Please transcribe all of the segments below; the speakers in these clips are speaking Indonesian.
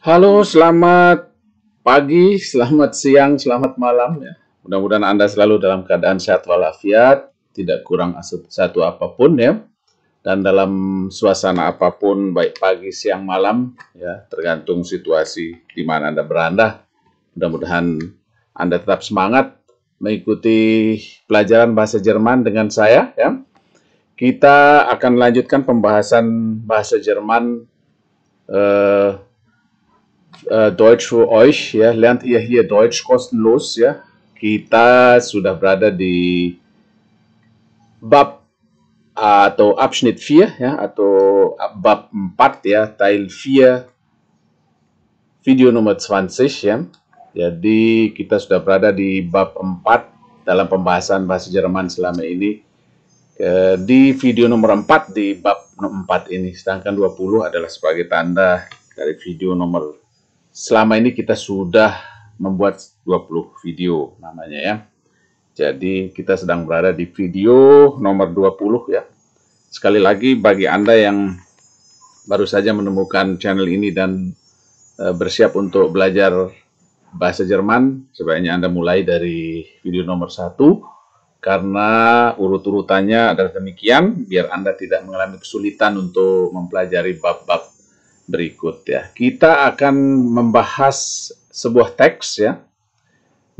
Halo, selamat pagi, selamat siang, selamat malam ya. Mudah-mudahan Anda selalu dalam keadaan sehat walafiat, tidak kurang satu apapun ya. Dan dalam suasana apapun, baik pagi, siang, malam ya, tergantung situasi di mana Anda berada. Mudah-mudahan Anda tetap semangat mengikuti pelajaran bahasa Jerman dengan saya ya. Kita akan melanjutkan pembahasan bahasa Jerman Deutsch für euch, ya, lernt ihr hier Deutsch kostenlos, ya. Kita sudah berada di bab atau Abschnitt 4, ya, atau bab 4, ya, Teil 4, video nomor 20, ya. Jadi kita sudah berada di bab 4 dalam pembahasan bahasa Jerman selama ini. Di video nomor 4 di bab 4 ini, sedangkan 20 adalah sebagai tanda dari video nomor. Selama ini kita sudah membuat 20 video namanya ya. Jadi kita sedang berada di video nomor 20 ya. Sekali lagi bagi Anda yang baru saja menemukan channel ini dan bersiap untuk belajar bahasa Jerman, sebaiknya Anda mulai dari video nomor 1 karena urut-urutannya adalah demikian biar Anda tidak mengalami kesulitan untuk mempelajari bab-bab berikut ya. Kita akan membahas sebuah teks ya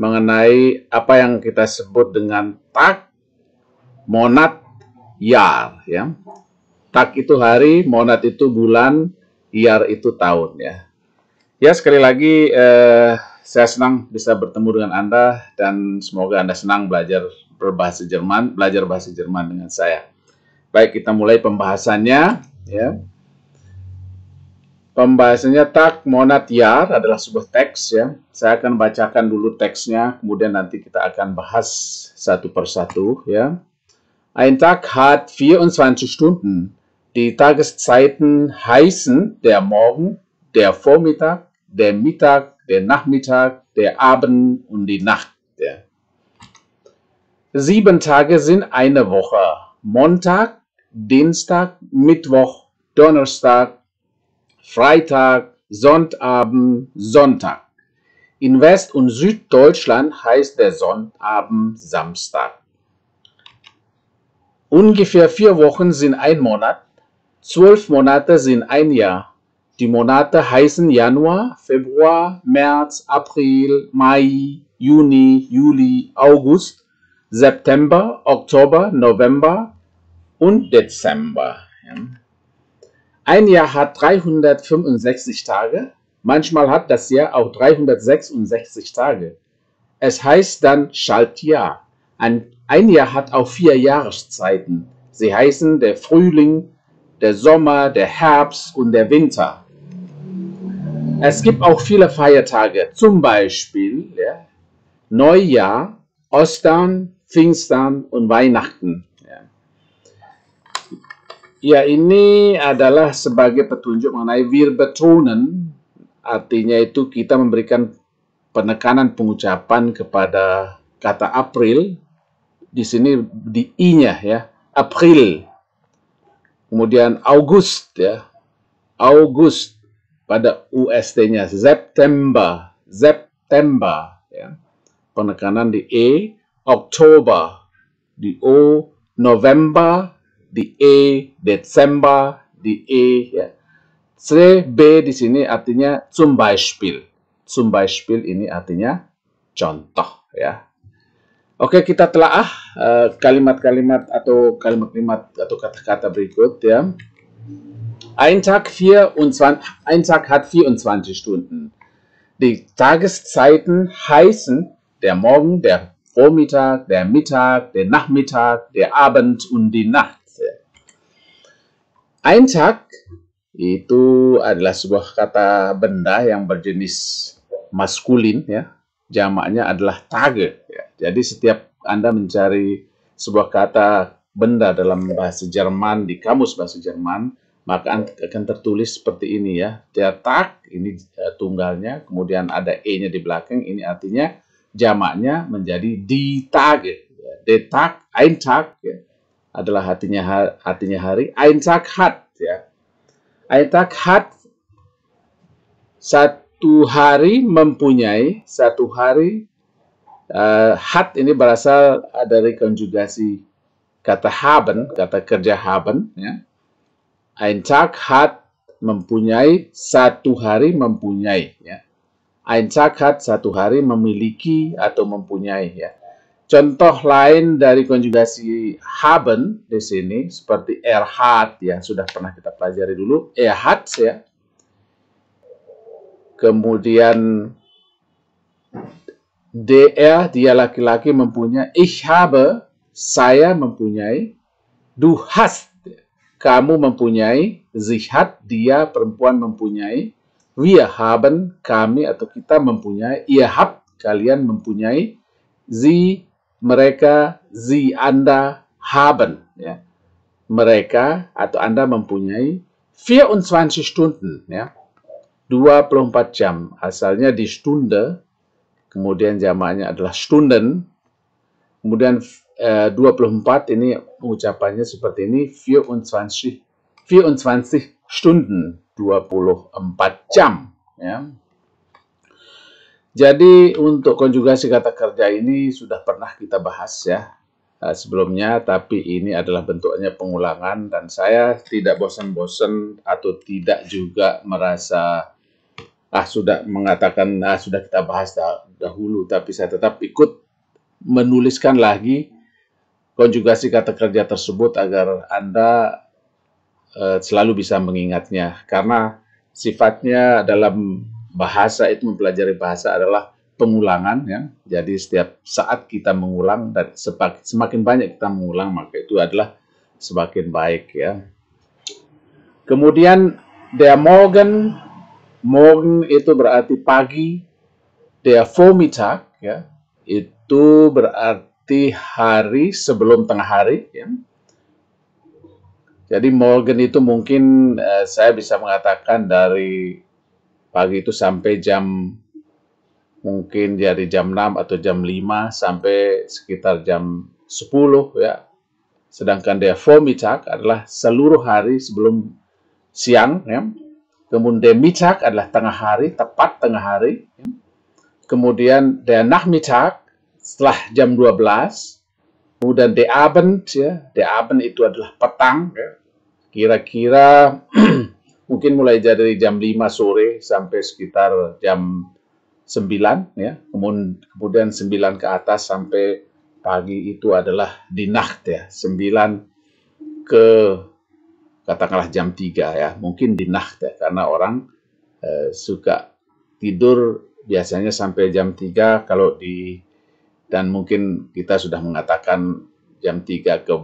mengenai apa yang kita sebut dengan Tag, Monat, Jahr ya. Tag itu hari, Monat itu bulan, Jahr itu tahun ya. Ya, sekali lagi saya senang bisa bertemu dengan Anda dan semoga Anda senang belajar bahasa Jerman dengan saya. Baik, kita mulai pembahasannya ya. Pembahasannya Tag, Monat, Jahr adalah sebuah teks ya. Saya akan bacakan dulu teksnya, kemudian nanti kita akan bahas satu persatu ya. Ein Tag hat 24 Stunden. Die Tageszeiten heißen der Morgen, der Vormittag, der Mittag, der Nachmittag, der Abend und die Nacht. Ja. 7 Tage sind eine Woche. Montag, Dienstag, Mittwoch, Donnerstag, Freitag, Sonnabend, Sonntag. In West- und Süddeutschland heißt der Sonnabend Samstag. Ungefähr 4 Wochen sind ein Monat, 12 Monate sind ein Jahr. Die Monate heißen Januar, Februar, März, April, Mai, Juni, Juli, August, September, Oktober, November und Dezember. Ein Jahr hat 365 Tage, manchmal hat das Jahr auch 366 Tage. Es heißt dann Schaltjahr. Ein Jahr hat auch 4 Jahreszeiten. Sie heißen der Frühling, der Sommer, der Herbst und der Winter. Es gibt auch viele Feiertage, zum Beispiel ja, Neujahr, Ostern, Pfingstern und Weihnachten. Ya, ini adalah sebagai petunjuk mengenai wir betonen, artinya itu kita memberikan penekanan pengucapan kepada kata April, di sini di i-nya ya, April. Kemudian August ya, August pada UST-nya, September, September ya. Penekanan di e, Oktober di o, November di E, Desember di E ya. CB di sini artinya zum Beispiel. Zum Beispiel ini artinya contoh ya. Oke, kita telaah kalimat-kalimat atau kalimat-kalimat atau kata-kata berikut ya. Ein Tag hat 24 Stunden. Die Tageszeiten heißen der Morgen, der Vormittag, der Mittag, der Nachmittag, der Abend und die Nacht. Ein Tag itu adalah sebuah kata benda yang berjenis maskulin ya. Jamaknya adalah Tage ya. Jadi setiap Anda mencari sebuah kata benda dalam bahasa Jerman di kamus bahasa Jerman, maka akan tertulis seperti ini ya. Der Tag ini tunggalnya, kemudian ada e-nya di belakang, ini artinya jamaknya menjadi die Tage. Der Tag, ein Tag ya, adalah artinya hari. Ein Tag hat ya. Ein Tag hat Satu hari mempunyai, satu hari, hat ini berasal dari konjugasi kata haben, kata kerja haben. Ya. Ein Tag hat mempunyai, satu hari mempunyai. Ya. Ein Tag hat, satu hari memiliki atau mempunyai. Ya. Contoh lain dari konjugasi haben di sini seperti hat, ya sudah pernah kita pelajari dulu. Hat, ya. Kemudian dia laki-laki mempunyai, ich habe, saya mempunyai, du hast, kamu mempunyai, sie hat, dia perempuan mempunyai, wir haben, kami atau kita mempunyai, ihr habt, kalian mempunyai, sie, mereka, sie, Anda, haben, ya. Mereka atau Anda mempunyai 24 Stunden, ya. 24 jam, asalnya di Stunde, kemudian jamaknya adalah Stunden, kemudian 24 ini ucapannya seperti ini, 24 Stunden, 24 jam. Ya. Jadi untuk konjugasi kata kerja ini sudah pernah kita bahas ya sebelumnya, tapi ini adalah bentuknya pengulangan dan saya tidak bosan-bosan atau tidak juga merasa sudah mengatakan sudah kita bahas dahulu, tapi saya tetap ikut menuliskan lagi konjugasi kata kerja tersebut agar Anda selalu bisa mengingatnya, karena sifatnya dalam bahasa itu, mempelajari bahasa adalah pengulangan, ya. Jadi setiap saat kita mengulang dan semakin banyak kita mengulang, maka itu adalah semakin baik, ya. Kemudian der Morgen, morgen itu berarti pagi, der Vormittag, ya, itu berarti hari sebelum tengah hari, ya. Jadi morgen itu mungkin saya bisa mengatakan dari pagi itu sampai mungkin dari jam 6 atau jam 5 sampai sekitar jam 10, ya. Sedangkan der Vormittag adalah seluruh hari sebelum siang, ya. Kemudian der Mittag adalah tengah hari, tepat tengah hari. Ya. Kemudian der Nachmittag setelah jam 12. Kemudian der Abend, ya. Der Abend itu adalah petang, ya. Kira-kira mungkin mulai dari jam 5 sore sampai sekitar jam 9, ya. Kemudian 9 ke atas sampai pagi itu adalah die Nacht, ya. 9 ke katakanlah jam 3, ya. Mungkin die Nacht, ya, karena orang suka tidur biasanya sampai jam 3 dan mungkin kita sudah mengatakan jam 3 ke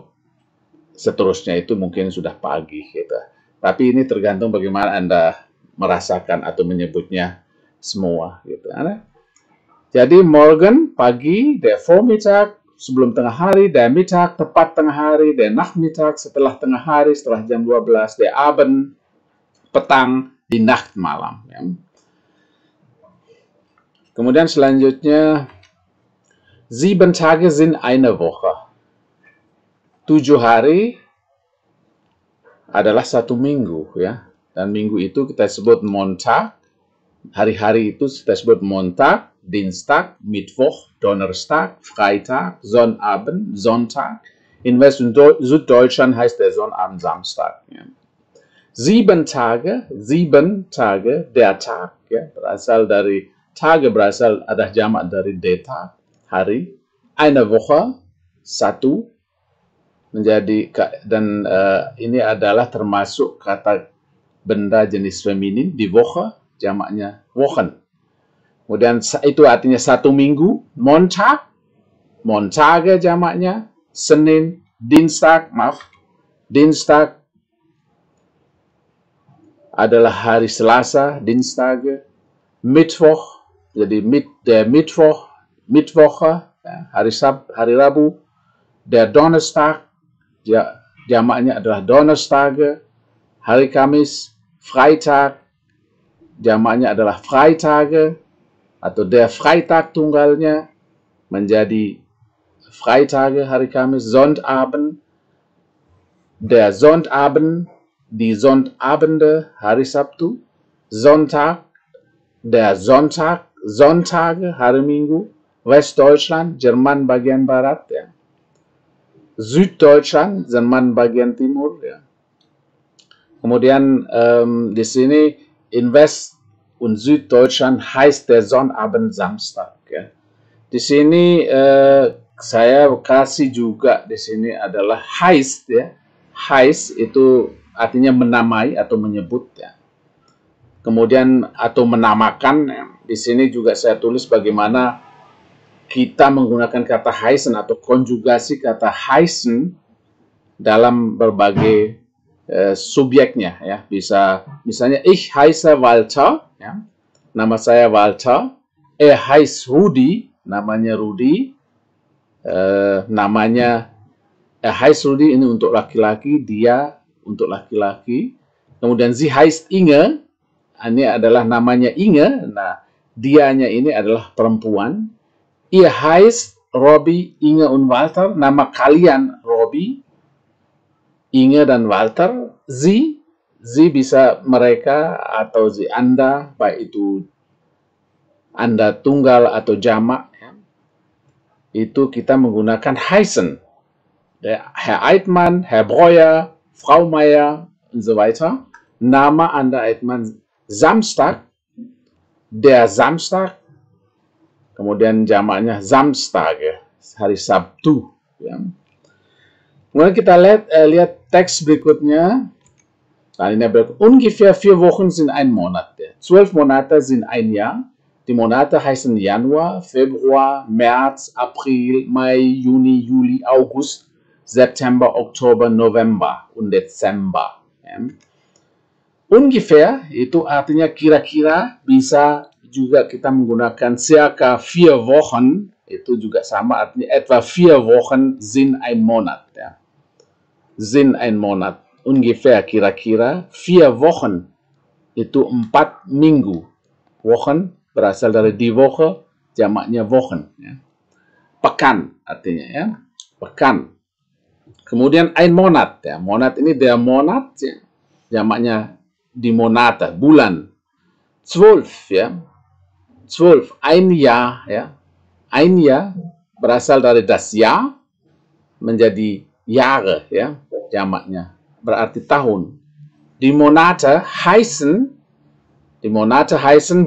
seterusnya itu mungkin sudah pagi, gitu. Tapi ini tergantung bagaimana Anda merasakan atau menyebutnya semua, gitu. Jadi morgen pagi, der Vormittag sebelum tengah hari, der Mittag tepat tengah hari, der Nachmittag setelah tengah hari, setelah jam 12, der Abend petang, die Nacht malam, ya. Kemudian selanjutnya 7 Tage sind eine Woche. 7 hari adalah satu minggu, ya. Dan minggu itu kita sebut Montag. Hari-hari itu kita sebut Montag, Dienstag, Mittwoch, Donnerstag, Freitag, Sonnabend, Sonntag. In West- und Süddeutschland heißt der Sonnabend Samstag. Ja. 7 Tage, der Tag, ya. Berasal ada jamak dari der Tag, hari. Eine Woche, satu. Menjadi, dan ini adalah termasuk kata benda jenis feminin, die Woche, jamaknya Wochen. Kemudian itu artinya satu minggu, Montag, Montage jamaknya, Senin, Dienstag adalah hari Selasa, Dienstage, Mittwoch, jadi der Mittwoche, ya, hari Rabu, der Donnerstag, jamaknya adalah Donnerstage, hari Kamis, Freitag, jamaknya adalah Freitage, atau der Freitag tunggalnya menjadi Freitage, hari Kamis, Sonnabend, der Sonnabend, die Sonnabende, hari Sabtu, Sonntag, der Sonntag, Sonntage, hari Minggu, Westdeutschland, Jerman bagian barat, ya. Süddeutschland, Jerman bagian timur, ya. Kemudian di sini in West und Süddeutschland heißt der Sonnabend Samstag, ya. Di sini saya kasih juga di sini adalah heißt, ya. Heißt itu artinya menamai atau menyebut, ya. Kemudian atau menamakan, ya. Di sini juga saya tulis bagaimana kita menggunakan kata heißen atau konjugasi kata heißen dalam berbagai subjeknya, ya. Bisa misalnya ich heiße Walter, ya. Nama saya Walter. Heißt Rudi, namanya Rudi. Heißt Rudi ini untuk laki-laki, dia untuk laki-laki. Kemudian sie heißt Inge, ini adalah namanya Inge. Nah, dianya ini adalah perempuan. Ihr heißt Robbie, Inge und Walter. Nama kalian Robbie, Inge dan Walter. Sie bisa mereka atau sie Anda, baik itu Anda tunggal atau jamak, ya. Itu kita menggunakan heißen. Herr Eitmann, Herr Breuer, Frau Meier und so weiter. Nama Anda Eitmann Samstag, der Samstag, kemudian jamaknya Samstage, hari Sabtu, ya. Kemudian kita lihat teks berikutnya. Ungefähr 4 Wochen sind ein Monat. 12 Monate sind ein Jahr. Die Monate heißen Januar, Februar, März, April, Mai, Juni, Juli, August, September, Oktober, November und Dezember. Ya. Ungefähr itu artinya kira-kira, bisa juga kita menggunakan circa 4 Wochen, itu juga sama artinya etwa 4 Wochen sind ein Monat, ya. Sind ein Monat. Ungefähr kira-kira 4 Wochen itu 4 minggu. Wochen berasal dari die Woche, jamaknya Wochen, ya. Pekan artinya, ya. Pekan. Kemudian ein Monat, ya. Monat ini der Monat, ya. Jamaknya die Monate, bulan. 12, ya. 12, ein Jahr, ya. Ein Jahr berasal dari das Jahr menjadi Jahre, ya. Jamaknya berarti tahun. Die Monate heißen,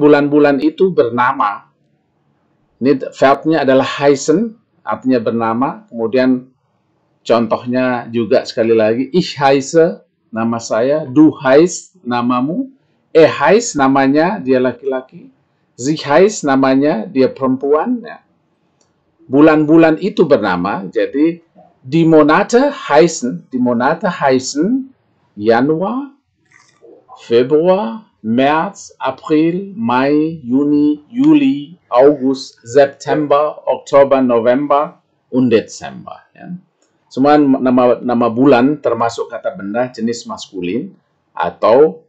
bulan-bulan itu bernama. Ini verbnya adalah heißen, artinya bernama. Kemudian contohnya juga sekali lagi, ich heiße, nama saya, du heißt, namamu, heißt, namanya, dia laki-laki, sie heißt, namanya, dia perempuan, ya. Bulan-bulan itu bernama, jadi die Monate heißen Januar, Februar, März, April, Mai, Juni, Juli, August, September, Oktober, November, und Dezember, ya. Semua nama bulan termasuk kata benda jenis maskulin atau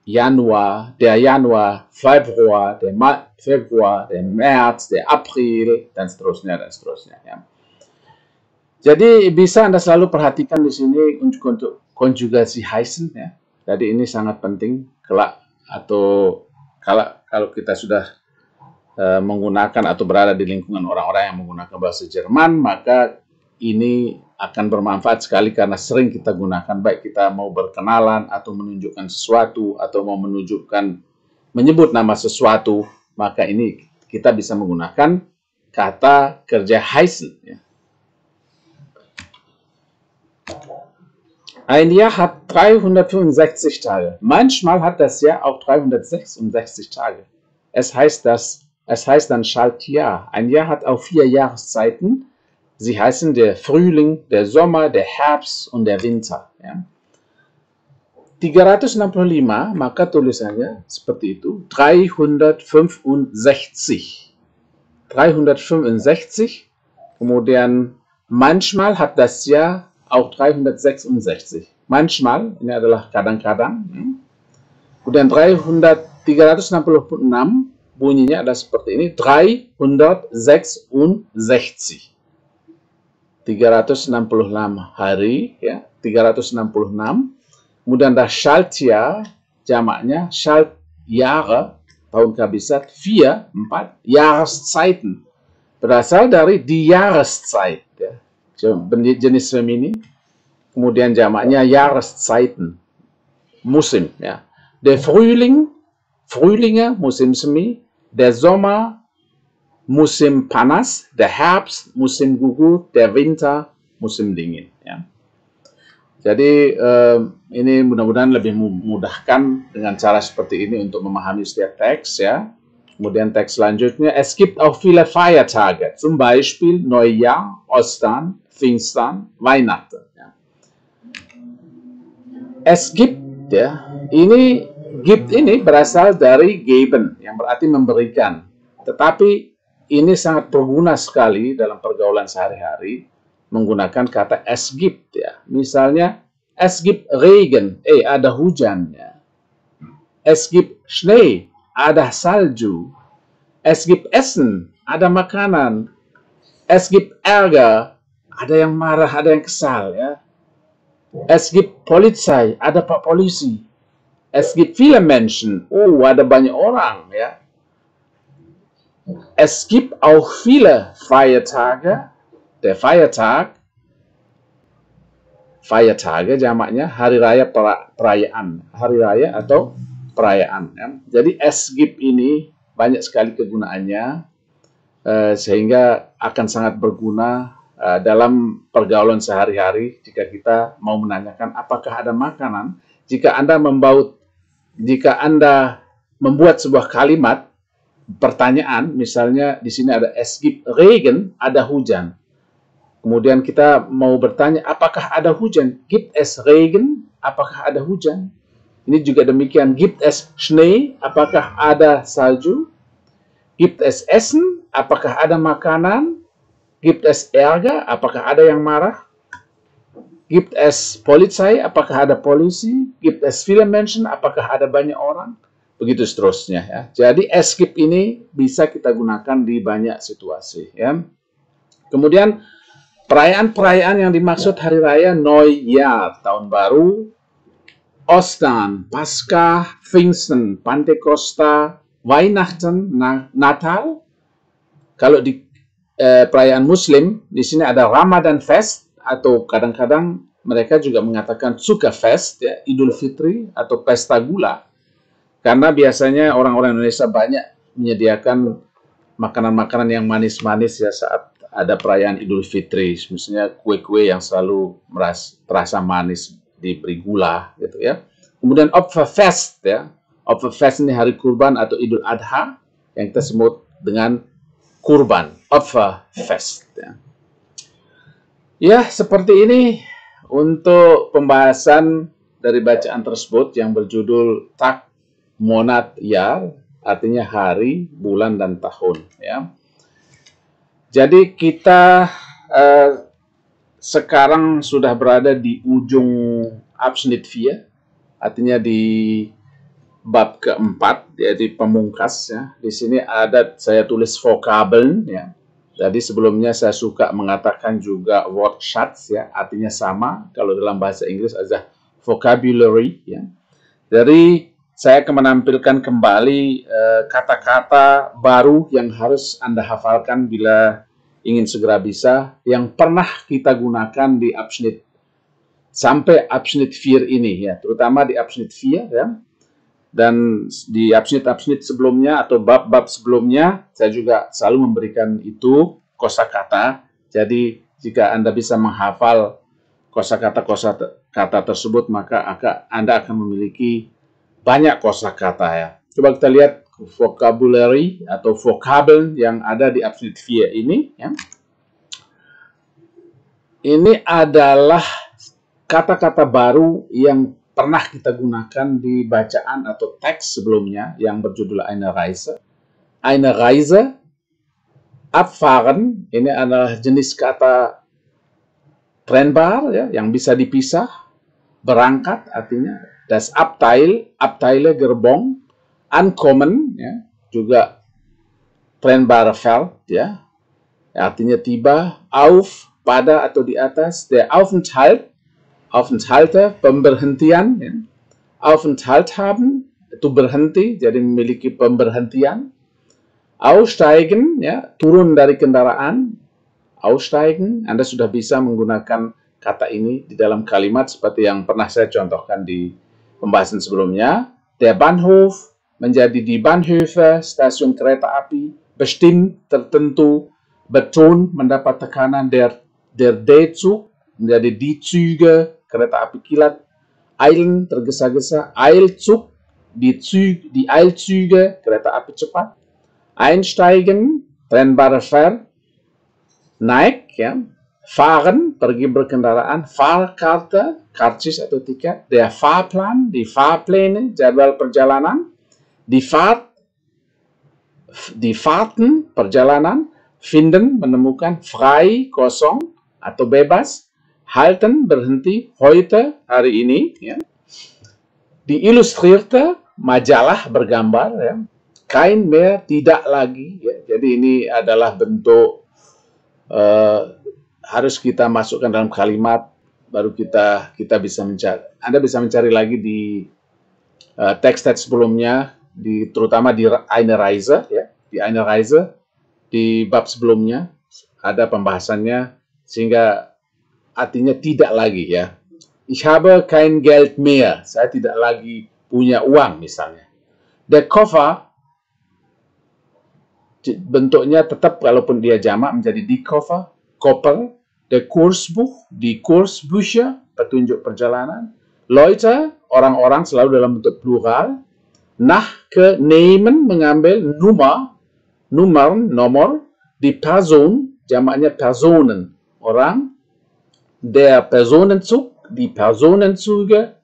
Januar, der Januar, Februar, der März, der April, dan seterusnya, ya. Jadi bisa Anda selalu perhatikan di sini untuk konjugasi heißen, ya. Jadi ini sangat penting kelak atau kalau kita sudah menggunakan atau berada di lingkungan orang-orang yang menggunakan bahasa Jerman, maka ini akan bermanfaat sekali karena sering kita gunakan, baik kita mau berkenalan atau menunjukkan sesuatu atau mau menyebut nama sesuatu, maka ini kita bisa menggunakan kata kerja heißen, ya. Ein Jahr hat 365 Tage. Manchmal hat das Jahr auch 366 Tage. Es heißt dann Schaltjahr. Ein Jahr hat auch 4 Jahreszeiten. Sie heißen der Frühling, der Sommer, der Herbst und der Winter, ya. 365, maka tulisannya seperti itu, 365. 365, kemudian manchmal hat das Jahr auch 366. Manchmal, ini adalah kadang-kadang. Kemudian 366 bunyinya adalah seperti ini, 366. 366 hari, ya, 366. Kemudian das Schaltjahr, jamaknya Schaltjahre, tahun kehabisan, 4, Jahreszeiten. Berasal dari die Jahreszeit, ya. Jenis feminin. Kemudian jamaknya Jahreszeiten, musim, ya. Der Frühling, Frühlinge, musim semi. Der Sommer, musim panas. Der Herbst, musim gugur. Der Winter, musim dingin, ya. Jadi ini mudah-mudahan lebih memudahkan dengan cara seperti ini untuk memahami setiap teks, ya. Kemudian teks selanjutnya, es gibt auch viele Feiertage, zum Beispiel Neujahr, Ostern, Pfingsten, Weihnachten. Ya. Es gibt, ya, ini gibt ini berasal dari geben, yang berarti memberikan. Tetapi ini sangat berguna sekali dalam pergaulan sehari-hari menggunakan kata es gibt, ya. Misalnya, es gibt Regen, ada hujannya. Es gibt Schnee, ada salju. Es gibt Essen, ada makanan. Es gibt Ärger, ada yang marah, ada yang kesal, ya. Es gibt Polizei, ada pak polisi. Es gibt viele Menschen, ada banyak orang, ya. Es gibt auch viele Feiertage. Der Feiertag, Feiertage jamaknya hari raya perayaan, hari raya atau perayaan. Ya. Jadi es gibt ini banyak sekali kegunaannya, sehingga akan sangat berguna dalam pergaulan sehari-hari jika kita mau menanyakan apakah ada makanan. Jika Anda membuat sebuah kalimat pertanyaan, misalnya di sini ada es gibt Regen, ada hujan. Kemudian kita mau bertanya apakah ada hujan? Gibt es Regen? Apakah ada hujan? Ini juga demikian, gibt es Schnee? Apakah ada salju? Gibt es Essen? Apakah ada makanan? Gibt es Ärger? Apakah ada yang marah? Gibt es Polizei? Apakah ada polisi? Gibt es viele Menschen? Apakah ada banyak orang? Begitu seterusnya, ya. Jadi es gibt ini bisa kita gunakan di banyak situasi, ya. Kemudian perayaan-perayaan yang dimaksud hari raya Neujahr, tahun baru, Ostern, Paskah, Pfingsten, Pentekosta, Weihnachten, Natal. Kalau di perayaan Muslim, di sini ada Ramadan Fest, atau kadang-kadang mereka juga mengatakan Zuckerfest, ya, Idul Fitri atau Pesta Gula. Karena biasanya orang-orang Indonesia banyak menyediakan makanan-makanan yang manis-manis, ya, saat ada perayaan Idul Fitri. Misalnya kue-kue yang selalu terasa manis, diberi gula, gitu, ya. Kemudian Opferfest, ya. Opferfest ini hari kurban atau Idul Adha yang kita sebut dengan kurban, Opferfest, ya. Ya, seperti ini untuk pembahasan dari bacaan tersebut yang berjudul Tag, Monat, Jahr, artinya hari, bulan, dan tahun, ya. Jadi kita sekarang sudah berada di ujung Abschnitt 4, artinya di bab keempat, yaitu pemungkas, ya. Di sini ada saya tulis vokabeln, ya. Jadi sebelumnya saya suka mengatakan juga Wortschatz, ya, artinya sama. Kalau dalam bahasa Inggris ada vocabulary, ya. Jadi saya akan menampilkan kembali kata-kata baru yang harus Anda hafalkan bila ingin segera bisa, yang pernah kita gunakan di Abschnitt sampai Abschnitt 4 ini, ya, terutama di Abschnitt 4, ya. Dan di Abschnitt sebelumnya atau bab-bab sebelumnya saya juga selalu memberikan itu kosakata. Jadi jika Anda bisa menghafal kosakata tersebut, maka Anda akan memiliki banyak kosakata, ya. Coba kita lihat vocabulary atau vokabeln yang ada di Abschnitt 4 ini, ya. Ini adalah kata-kata baru yang pernah kita gunakan di bacaan atau teks sebelumnya yang berjudul Eine Reise. Eine Reise, abfahren, ini adalah jenis kata trennbar, ya, yang bisa dipisah. Berangkat artinya das Abteil, Abteile, gerbong. Ankommen, ya, juga trennbare Feld, ya, artinya tiba. Auf, pada atau di atas. Der Aufenthalt, Aufenthalte, pemberhentian, ya. Aufenthalt haben, itu berhenti, jadi memiliki pemberhentian. Aussteigen, ya, turun dari kendaraan. Aussteigen, Anda sudah bisa menggunakan kata ini di dalam kalimat seperti yang pernah saya contohkan di pembahasan sebelumnya. Der Bahnhof menjadi di Bahnhöfe, stasiun kereta api. Bestimmt, tertentu. Beton, mendapat tekanan. Der D-Zug menjadi die Züge, kereta api kilat. Eilen, tergesa-gesa. Eilzug, die Eilzüge, kereta api cepat. Einsteigen, trennbare Ver, naik, ya. Fahren, pergi berkendaraan. Fahrkarte, karcis atau tiket. Der Fahrplan, die Fahrpläne, jadwal perjalanan. Die Fahrten, perjalanan. Finden, menemukan. Frei, kosong atau bebas. Halten, berhenti. Heute, hari ini, ya. Die Illustrierte, majalah bergambar, ya. Kein mehr, tidak lagi, ya. Jadi ini adalah bentuk harus kita masukkan dalam kalimat, baru kita bisa mencari. Anda bisa mencari lagi di teks-teks sebelumnya, terutama di Eine Reise, ya. Di Eine Reise, di bab sebelumnya ada pembahasannya, sehingga artinya tidak lagi, ya. Ich habe kein Geld mehr, saya tidak lagi punya uang misalnya. Der Koffer, bentuknya tetap walaupun dia jamak menjadi die Koffer, koper. Der Kursbuch, die Kursbücher, petunjuk perjalanan. Leute, orang-orang selalu dalam bentuk plural. Nehmen, mengambil. Nomor. Die Person, jamaknya Personen, orang. Der Personenzug, die Personenzüge,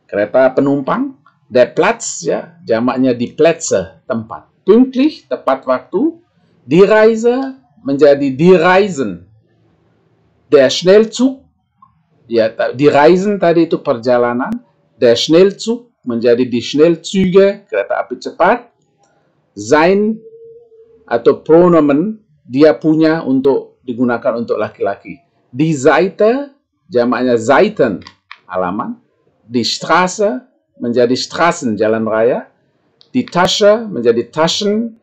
kereta penumpang. Der Platz, ya, jamaknya die Plätze, tempat. Pünktlich, tepat waktu. Die Reise menjadi die Reisen. Der Schnellzug, ya, die Reisen tadi itu perjalanan. Der Schnellzug menjadi die Schnellzüge, kereta api cepat. Sein atau pronomen, dia punya, untuk digunakan untuk laki-laki. Die Seite, jamaknya Seiten, halaman. Die Straße menjadi Straßen, jalan raya. Die Tasche menjadi Taschen,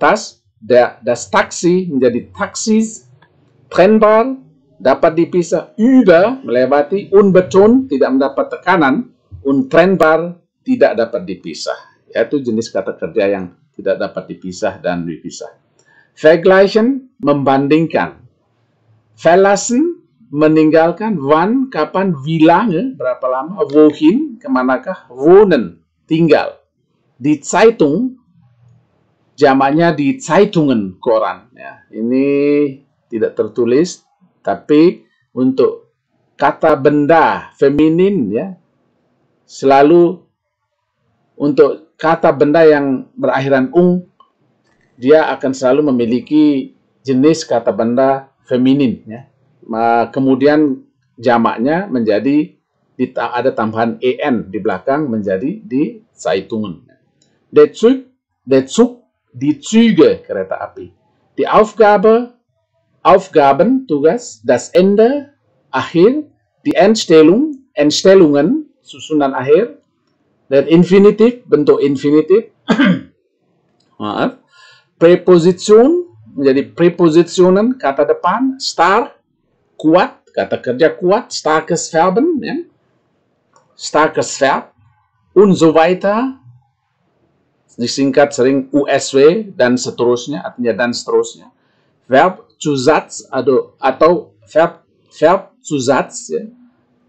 tas. Das Taxi menjadi Taxis. Trennbar, dapat dipisah. Über, melewati. Unbeton, tidak mendapat tekanan. Untrennbar, tidak dapat dipisah. Yaitu jenis kata kerja yang tidak dapat dipisah dan dipisah. Vergleichen, membandingkan. Verlassen, meninggalkan. Wann, kapan. Wie lange, berapa lama. Wohin, kemanakah. Wohnen, tinggal. Die Zeitung, jamaknya di Zeitungen, koran. Ya, ini tidak tertulis, tapi untuk kata benda feminin, ya, selalu untuk kata benda yang berakhiran dia akan selalu memiliki jenis kata benda feminin, ya. Kemudian jamaknya menjadi ada tambahan en di belakang menjadi di Zeitungen. Der Zug, die Züge, kereta api. Die Aufgaben, tugas. Das Ende, akhir. Die Entstellungen, susunan akhir. Dan Infinitiv, bentuk infinitif. Maaf. Präposition, menjadi Präpositionen, kata depan. Stark, kuat, kata kerja kuat. Starkes Verben, ya. Starkes Verb. Und so weiter. Disingkat sering USW dan seterusnya, artinya dan seterusnya. Verb Zusatz atau Verb Zusatz, ya.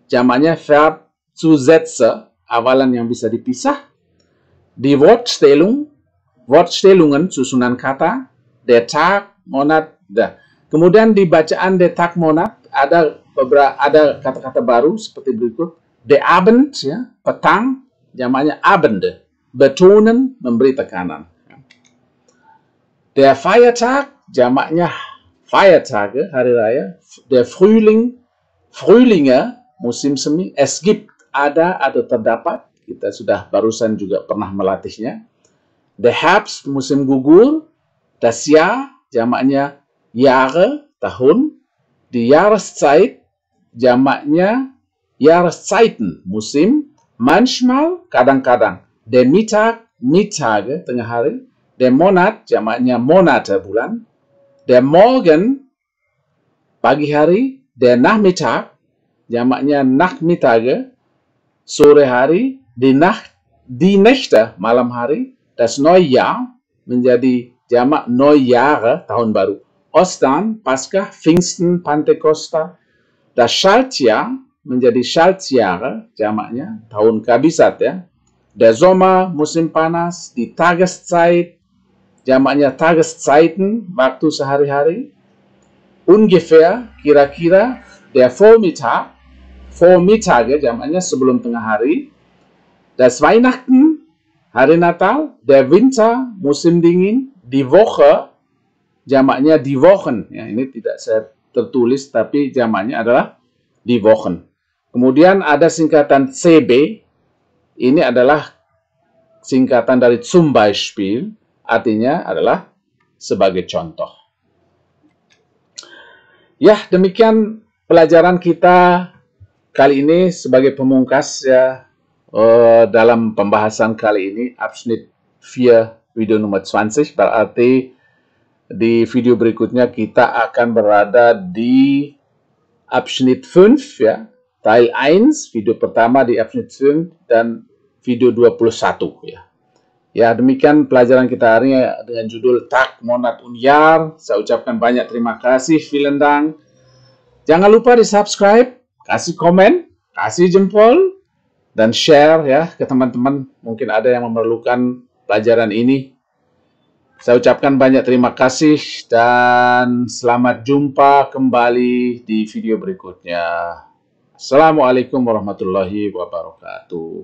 Jamaknya Verb Zusätze, awalan yang bisa dipisah. Die Wortstellungen, susunan kata. Der Tag, Monat, Kemudian di bacaan der Tag, Monat ada kata-kata baru seperti berikut. Der Abend, ya, petang, jamaknya Abende. Betonen, memberi tekanan. Der Feiertag, jamaknya Feiertage, hari raya. Der Frühlinge, musim semi. Es gibt, ada atau terdapat. Kita sudah barusan juga pernah melatihnya. Der Herbst, musim gugur. Das Jahr, jamaknya Jahre, tahun. Die Jahreszeit, jamaknya Jahreszeiten, musim. Manchmal, kadang-kadang. Der Mittag, Mittage, tengah hari. Der Monat, jamaknya Monate, bulan. Der Morgen, pagi hari. Der Nachmittag, jamaknya Nachmittage, sore hari. Die Nacht, die Nächte, malam hari. Das Neujahr menjadi jamak Neujahre, tahun baru. Ostern, Paskah, Pfingsten, Pentekosta. Das Schaltjahr menjadi Schaltjahre, jamaknya tahun kabisat ya. Der Sommer, musim panas. Die Tageszeit, jamaknya Tageszeiten, waktu sehari-hari. Ungefähr, kira-kira. Der Vormittag, Vormittage, jamaknya sebelum tengah hari. Das Weihnachten, hari Natal. Der Winter, musim dingin. Die Woche, jamaknya die Wochen. Ya, ini tidak saya tertulis, tapi jamaknya adalah die Wochen. Kemudian ada singkatan CB. Ini adalah singkatan dari zum Beispiel. Artinya adalah sebagai contoh. Ya, demikian pelajaran kita kali ini sebagai pemungkas ya. Dalam pembahasan kali ini, Abschnitt 4, video nomor 20, berarti di video berikutnya kita akan berada di Abschnitt 5, ya, Teil 1, video pertama di Abschnitt 5, dan video 21, ya. Ya, demikian pelajaran kita hari ini dengan judul Tag, Monat, und Jahr. Saya ucapkan banyak terima kasih, vielen Dank. Jangan lupa di subscribe, kasih komen, kasih jempol, dan share ya ke teman-teman. Mungkin ada yang memerlukan pelajaran ini. Saya ucapkan banyak terima kasih dan selamat jumpa kembali di video berikutnya. Assalamualaikum warahmatullahi wabarakatuh.